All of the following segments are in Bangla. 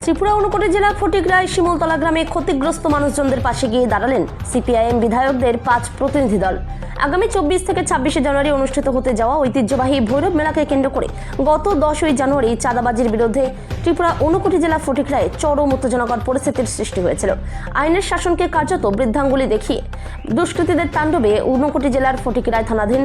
ত্রিপুরা ঊনকোটি জেলার ফটিকরায় শিমুলতলা গ্রামে ক্ষতিগ্রস্ত মানুষজনদের পাশে গিয়ে দাঁড়ালেন সিপিআইএম বিধায়কদের 5 প্রতিনিধি দল। আগামী 24 থেকে 26 জানুয়ারি অনুষ্ঠিত হতে যাওয়া ঐতিহ্যবাহী ভৈরব মেলাকে কেন্দ্র করে গত 10 জানুয়ারি চাঁদাবাজির বিরুদ্ধে ত্রিপুরা ঊনকোটি জেলা ফটিকরায় চরম উত্তেজনাকর পরিস্থিতির সৃষ্টি হয়েছিল। আইনের শাসনকে কার্যত বৃদ্ধাঙ্গুলি দেখিয়ে দুষ্কৃতীদের তাণ্ডবে ঊনকোটি জেলার ফটিকরায় থানাধীন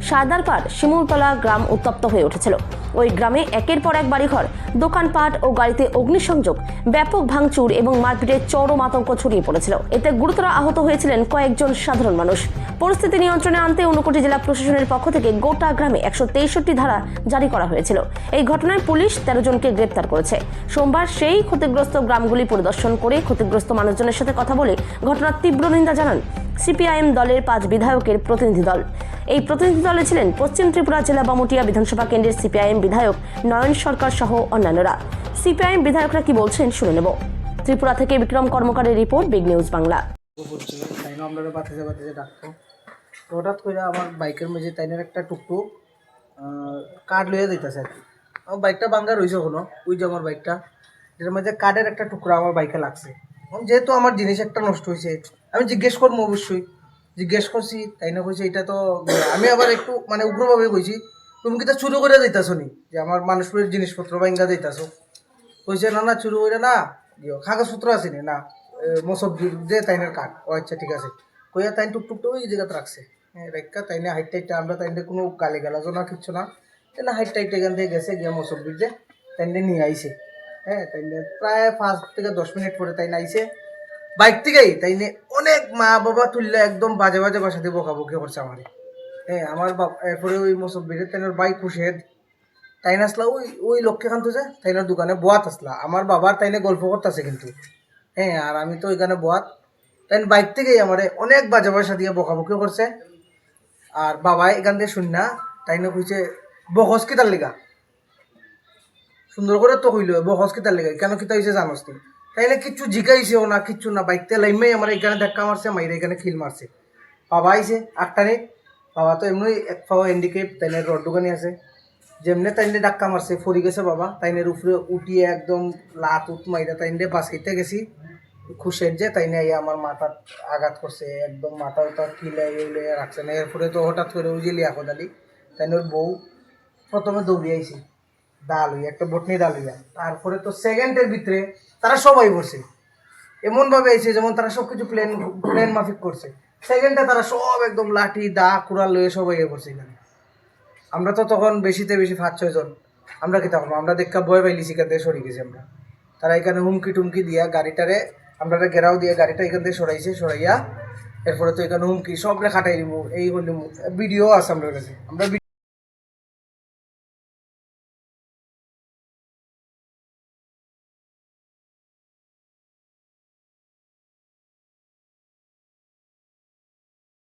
সাদারপাড় শিমুলতলা গ্রাম উত্তপ্ত হয়ে উঠেছিল। ওই গ্রামে একের পর এক বাড়িঘর, দোকানপাট ও গাড়িতে অগ্নিসংযোগ, ব্যাপক ভাঙচুর এবং মারপিটের চরম আতঙ্ক ছড়িয়ে পড়েছিল। এতে গুরুতর আহত হয়েছিলেন কয়েকজন সাধারণ মানুষ। পরিস্থিতি নিয়ন্ত্রণে আনতে ঊনকোটি জেলা প্রশাসনের পক্ষ থেকে গোটা গ্রামে 163 ধারা জারি করা হয়েছিল। এই ঘটনায় পুলিশ 13 জনকে গ্রেপ্তার করেছে। সোমবার সেই ক্ষতিগ্রস্ত গ্রামগুলি পরিদর্শন করে ক্ষতিগ্রস্ত মানুষজনের সাথে কথা বলে ঘটনার তীব্র নিন্দা জানান সিপিআইএম দলের 5 বিধায়কের প্রতিনিধি দল। এই প্রতিনিধি দলে ছিলেন পশ্চিম ত্রিপুরা জেলা বামুটিয়া বিধানসভা কেন্দ্রের সিপিআইএম বিধায়ক নয়ন সরকার সহ অন্যান্যরা। সিপিআইএম বিধায়করা কি বলছেন শুনে নেব। ত্রিপুরা থেকে বিক্রম কর্মকারের রিপোর্ট, বিগ নিউজ বাংলা। হঠাৎ করে আমার বাইকের মধ্যে তাইনের একটা টুকটুক কাঠ লইয়া দিতেছে আর কি। আমার বাইকটা ভাঙ্গা রয়েছে কোনো, ওই যে আমার বাইকটা, যেটার মধ্যে কাঠের একটা টুকরা আমার বাইকে লাগছে। যেহেতু আমার জিনিস একটা নষ্ট হয়েছে, আমি জিজ্ঞেস করবো, অবশ্যই জিজ্ঞেস করছি। তাই না কইছে এটা তো, আমি আবার একটু মানে উগ্রভাবে কইছি, তুমি কি তা চুরি করে দিতেছো নি, যে আমার মানুষের জিনিসপত্র ভাঙ্গা দিতেছো? কইছে না না, চুরি করে না, কাগজপত্র আছে নি না, মসব যে তাইনের কাঠ। ও আচ্ছা ঠিক আছে কইয়া তাই টুকটুকটা ওই জায়গাতে রাখছে। রেখা তাইনে হাইট টাইটটা, আমরা তাইনে কোনো গালি গালাজও না, কিচ্ছু না, তাইলে হাইট টাইট এখান থেকে গেছে গিয়া মসব্বির যে তাইনে নিয়ে আইছে। তাইনে প্রায় 5 থেকে 10 মিনিট পরে তাইনে আইছে বাইক থেকেই। তাইনে অনেক মা বাবা তুললে একদম বাজে বাজে বাসা দিয়ে বকাবকি করছে আমারে। আমার এরপরে ওই মসব্বিরে তাইনের বাইক খুশে তাইন আসলা ওই ওই লক্ষ্যকান্ত যে তাইনের দোকানে বোয়াত আসলা, আমার বাবার তাইনে গল্প করতেছে কিন্তু। আর আমি তো ওইখানে বোয়াত। তাই বাইক থেকেই আমারে অনেক বাজে বাসা দিয়ে বকাবকি করছে। আর বাবা এখান থেকে শুন না, তাই না কইছে বহস কিতার লেগা, সুন্দর করে তো কইল বহস কিতার লেগা, কেন কিতা হয়েছে জানোস তুই? তাই না কিচ্ছু জিগাইছেও না, কিচ্ছু না, বাইকতে লাইমেই আমার এখানে ধাক্কা মারছে, মাইরে এখানে খিল মারছে। বাবা আইছে আটটানে, বাবা তো এমনি এক পাওয়া হ্যান্ডিক্যাপ, তাইনের রড দোকানি আছে, যেমনি তাইনে ধাক্কা মারছে ফরি গেছে বাবা। তাইনের উপরে উঠিয়ে একদম লাত উত মাইরা তাইনে বাসকিতে গেছি খুশের যে, তাই না আমার মাথার আঘাত করছে, একদম মাথা উতার কিলাই রাখছে না। এরপরে তো হঠাৎ করে ওই যে লিয়াকত আলী তাই ওর বউ প্রথমে দৌড়িয়ে আইছি ডাল হইয়া, একটা বটনি ডাল হইয়া। তারপরে তো সেকেন্ডের ভিতরে তারা সবাই বসে এমনভাবে আইছে যেমন তারা সব কিছু প্ল্যান মাফিক করছে। সেকেন্ডে তারা সব একদম লাঠি দা কুড়াল লইয়ে সবাই পড়ছে এখানে। আমরা তো তখন বেশিতে বেশি 5-6 জন, আমরা কি তখন আমরা দেখা ভয় পাইলি, সেখান থেকে সরে গেছি আমরা। তারা এখানে হুমকি টুমকি দিয়া গাড়িটারে আমরা ঘেরাও দিয়ে গাড়িটা এখান থেকে সরাইয়া এরপরে তো এখানে হুমকি সব খাটাই দিব, এই হলি ভিডিও আছে আমরা কাছে। আমরা